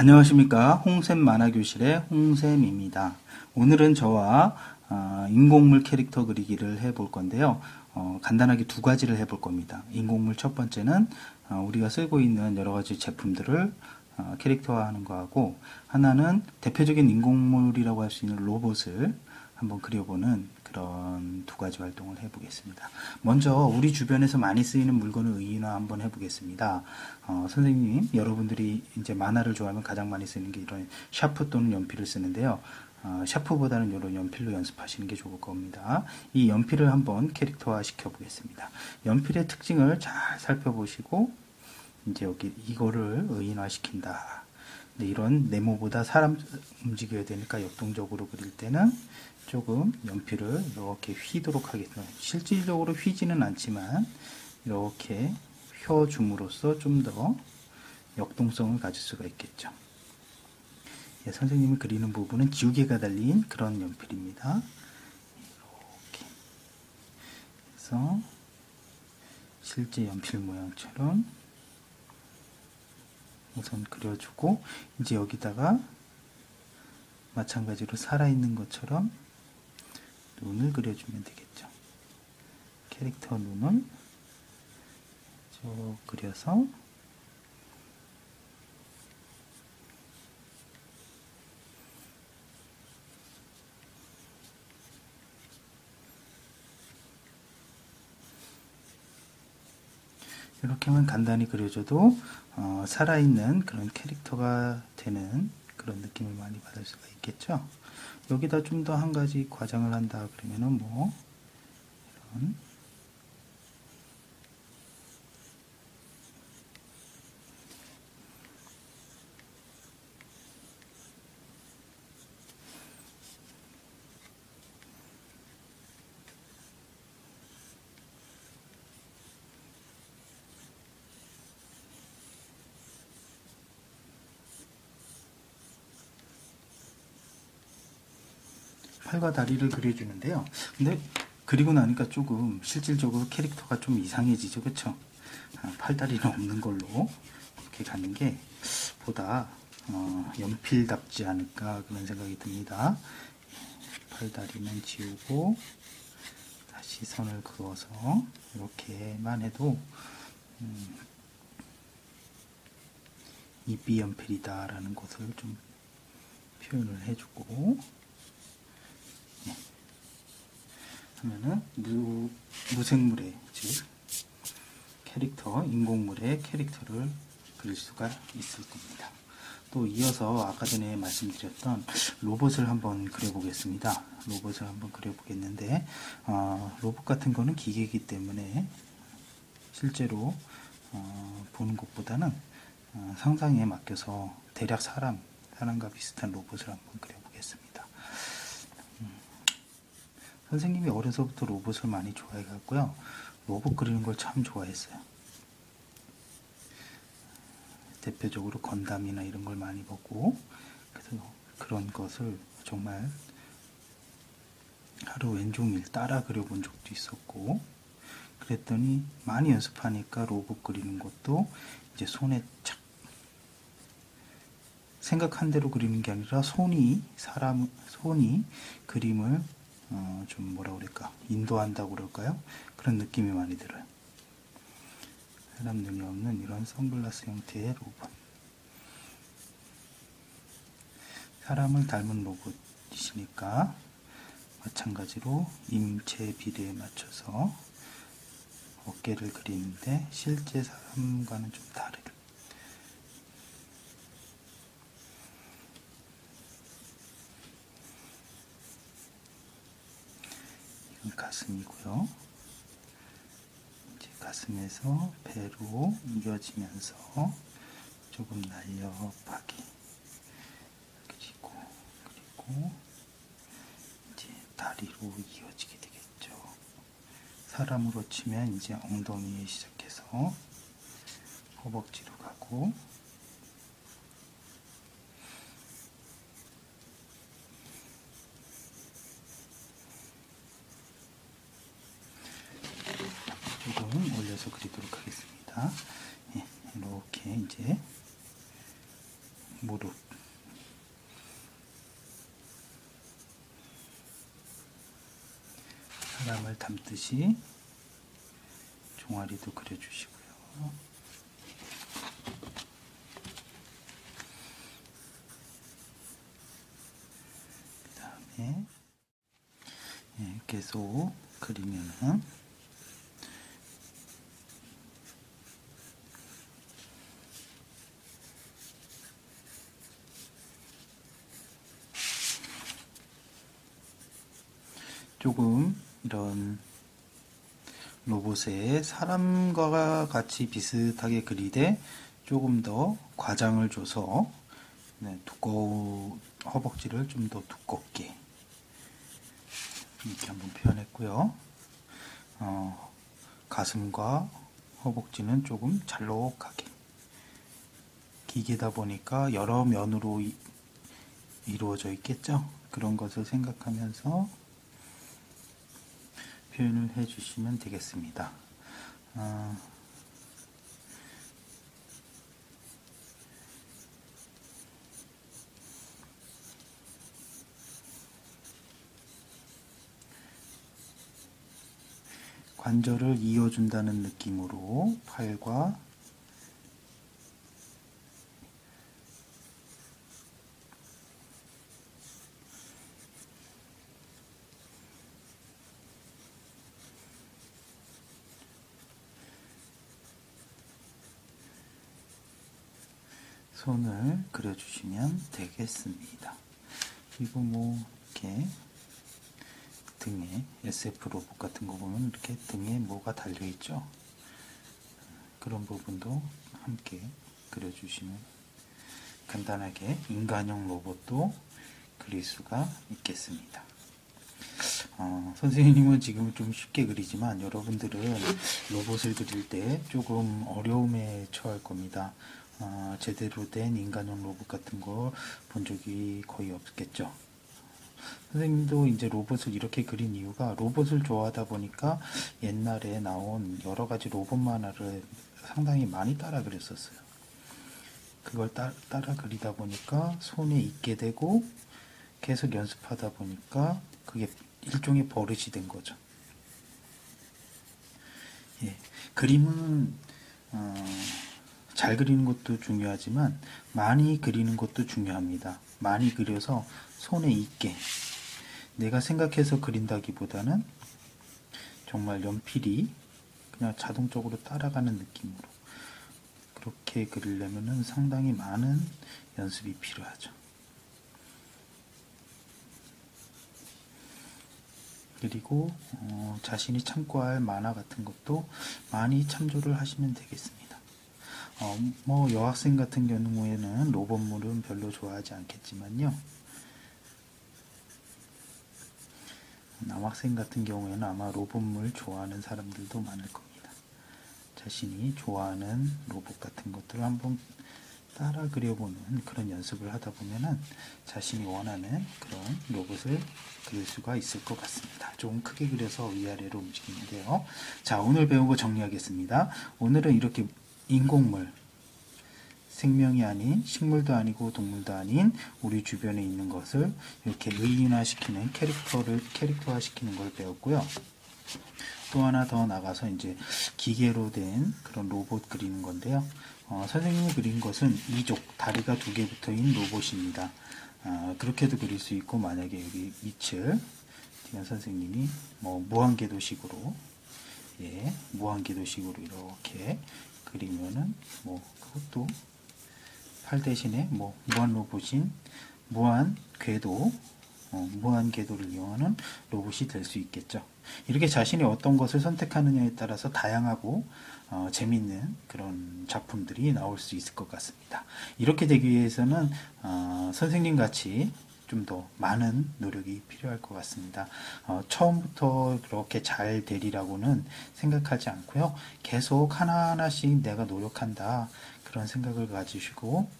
안녕하십니까. 홍샘 만화교실의 홍샘입니다. 오늘은 저와 인공물 캐릭터 그리기를 해볼 건데요. 간단하게 두 가지를 해볼 겁니다. 인공물 첫 번째는 우리가 쓰고 있는 여러 가지 제품들을 캐릭터화하는 거하고, 하나는 대표적인 인공물이라고 할 수 있는 로봇을 한번 그려보는 그런 두 가지 활동을 해보겠습니다. 먼저 우리 주변에서 많이 쓰이는 물건을 의인화 한번 해보겠습니다. 선생님, 여러분들이 이제 만화를 좋아하면 가장 많이 쓰는 게 이런 샤프 또는 연필을 쓰는데요. 샤프보다는 이런 연필로 연습하시는 게 좋을 겁니다. 이 연필을 한번 캐릭터화 시켜보겠습니다. 연필의 특징을 잘 살펴보시고, 이제 여기 이거를 의인화 시킨다. 근데 이런 네모보다 사람 움직여야 되니까 역동적으로 그릴 때는 조금 연필을 이렇게 휘도록 하겠습니다. 실질적으로 휘지는 않지만 이렇게 펴줌으로써 좀 더 역동성을 가질 수가 있겠죠. 예, 선생님이 그리는 부분은 지우개가 달린 그런 연필입니다. 이렇게 해서 실제 연필 모양처럼 우선 그려주고, 이제 여기다가 마찬가지로 살아있는 것처럼 눈을 그려주면 되겠죠. 캐릭터 눈을 쭉 그려서 이렇게만 간단히 그려줘도 살아있는 그런 캐릭터가 되는 그런 느낌을 많이 받을 수가 있겠죠. 여기다 좀 더 한 가지 과장을 한다 그러면은 뭐 이런 팔과 다리를 그려주는데요. 근데 그리고 나니까 조금 실질적으로 캐릭터가 좀 이상해지죠, 그쵸? 팔다리는 없는 걸로 이렇게 가는 게 보다 연필답지 않을까 그런 생각이 듭니다. 팔다리는 지우고 다시 선을 그어서 이렇게만 해도 이비 연필이다 라는 것을 좀 표현을 해주고, 하면은 무생물의, 즉 캐릭터, 인공물의 캐릭터를 그릴 수가 있을 겁니다. 또 이어서 아까 전에 말씀드렸던 로봇을 한번 그려보겠습니다. 로봇을 한번 그려보겠는데, 로봇 같은 거는 기계이기 때문에 실제로 보는 것보다는 상상에 맡겨서 대략 사람과 비슷한 로봇을 한번 그려보겠습니다. 선생님이 어려서부터 로봇을 많이 좋아해갖고요. 로봇 그리는 걸 참 좋아했어요. 대표적으로 건담이나 이런 걸 많이 보고, 그래서 그런 것을 정말 하루 왼종일 따라 그려본 적도 있었고, 그랬더니 많이 연습하니까 로봇 그리는 것도 이제 손에 착 생각한 대로 그리는 게 아니라 손이 그림을 좀 뭐라 그럴까, 인도한다고 그럴까요? 그런 느낌이 많이 들어요. 사람 눈이 없는 이런 선글라스 형태의 로봇, 사람을 닮은 로봇이시니까 마찬가지로 임체 비례에 맞춰서 어깨를 그리는데 실제 사람과는 좀 다르게, 이건 가슴이고요. 이제 가슴에서 배로 이어지면서 조금 날렵하게 그리고 이제 다리로 이어지게 되겠죠. 사람으로 치면 이제 엉덩이에 시작해서 허벅지로 가고, 조금 올려서 그리도록 하겠습니다. 예, 이렇게 이제 무릎, 사람을 담듯이 종아리도 그려주시고요. 그 다음에 계속 그리면은 조금 이런 로봇에 사람과 같이 비슷하게 그리되 조금 더 과장을 줘서 허벅지를 좀 더 두껍게 이렇게 한번 표현했고요. 가슴과 허벅지는 조금 잘록하게, 기계다 보니까 여러 면으로 이루어져 있겠죠. 그런 것을 생각하면서 표현을 해주시면 되겠습니다. 관절을 이어준다는 느낌으로 팔과 손을 그려주시면 되겠습니다. 그리고 뭐 이렇게 등에 SF 로봇 같은 거 보면 이렇게 등에 뭐가 달려 있죠. 그런 부분도 함께 그려주시면 간단하게 인간형 로봇도 그릴 수가 있겠습니다. 선생님은 지금 좀 쉽게 그리지만 여러분들은 로봇을 그릴 때 조금 어려움에 처할 겁니다. 제대로 된 인간형 로봇 같은 거 본 적이 거의 없겠죠. 선생님도 이제 로봇을 이렇게 그린 이유가 로봇을 좋아하다 보니까 옛날에 나온 여러 가지 로봇 만화를 상당히 많이 따라 그렸었어요. 그걸 따라 그리다 보니까 손에 익게 되고 계속 연습하다 보니까 그게 일종의 버릇이 된 거죠. 예, 그림은 잘 그리는 것도 중요하지만 많이 그리는 것도 중요합니다. 많이 그려서 손에 익게, 내가 생각해서 그린다기보다는 정말 연필이 그냥 자동적으로 따라가는 느낌으로 그렇게 그리려면 상당히 많은 연습이 필요하죠. 그리고 자신이 참고할 만화 같은 것도 많이 참조를 하시면 되겠습니다. 뭐 여학생 같은 경우에는 로봇물은 별로 좋아하지 않겠지만요. 남학생 같은 경우에는 아마 로봇물 좋아하는 사람들도 많을 겁니다. 자신이 좋아하는 로봇 같은 것들을 한번 따라 그려보는 그런 연습을 하다 보면은 자신이 원하는 그런 로봇을 그릴 수가 있을 것 같습니다. 조금 크게 그려서 위아래로 움직이는데요. 자, 오늘 배운 거 정리하겠습니다. 오늘은 이렇게 인공물, 생명이 아닌, 식물도 아니고 동물도 아닌 우리 주변에 있는 것을 이렇게 의인화시키는 캐릭터화시키는 걸 배웠고요. 또 하나 더 나가서 이제 기계로 된 그런 로봇 그리는 건데요. 선생님이 그린 것은 이족, 다리가 2개 붙어 있는 로봇입니다. 그렇게도 그릴 수 있고, 만약에 여기 밑을 디안 선생님이 뭐 무한궤도식으로, 무한궤도식으로 이렇게 그리면은 뭐 그것도 팔 대신에 뭐 무한 로봇인 무한 궤도를 이용하는 로봇이 될 수 있겠죠. 이렇게 자신이 어떤 것을 선택하느냐에 따라서 다양하고 재밌는 그런 작품들이 나올 수 있을 것 같습니다. 이렇게 되기 위해서는 선생님 같이 좀 더 많은 노력이 필요할 것 같습니다. 처음부터 그렇게 잘 되리라고는 생각하지 않고요. 계속 하나하나씩 내가 노력한다, 그런 생각을 가지시고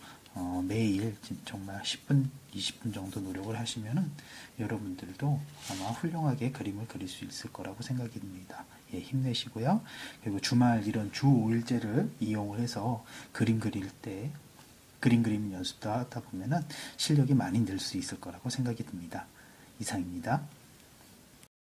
매일 정말 10분, 20분 정도 노력을 하시면은 여러분들도 아마 훌륭하게 그림을 그릴 수 있을 거라고 생각이 듭니다. 힘내시고요. 그리고 주말 이런 주 5일제를 이용을 해서 그림 그릴 때 그림 그리는 연습도 하다 보면은 실력이 많이 늘 수 있을 거라고 생각이 듭니다. 이상입니다.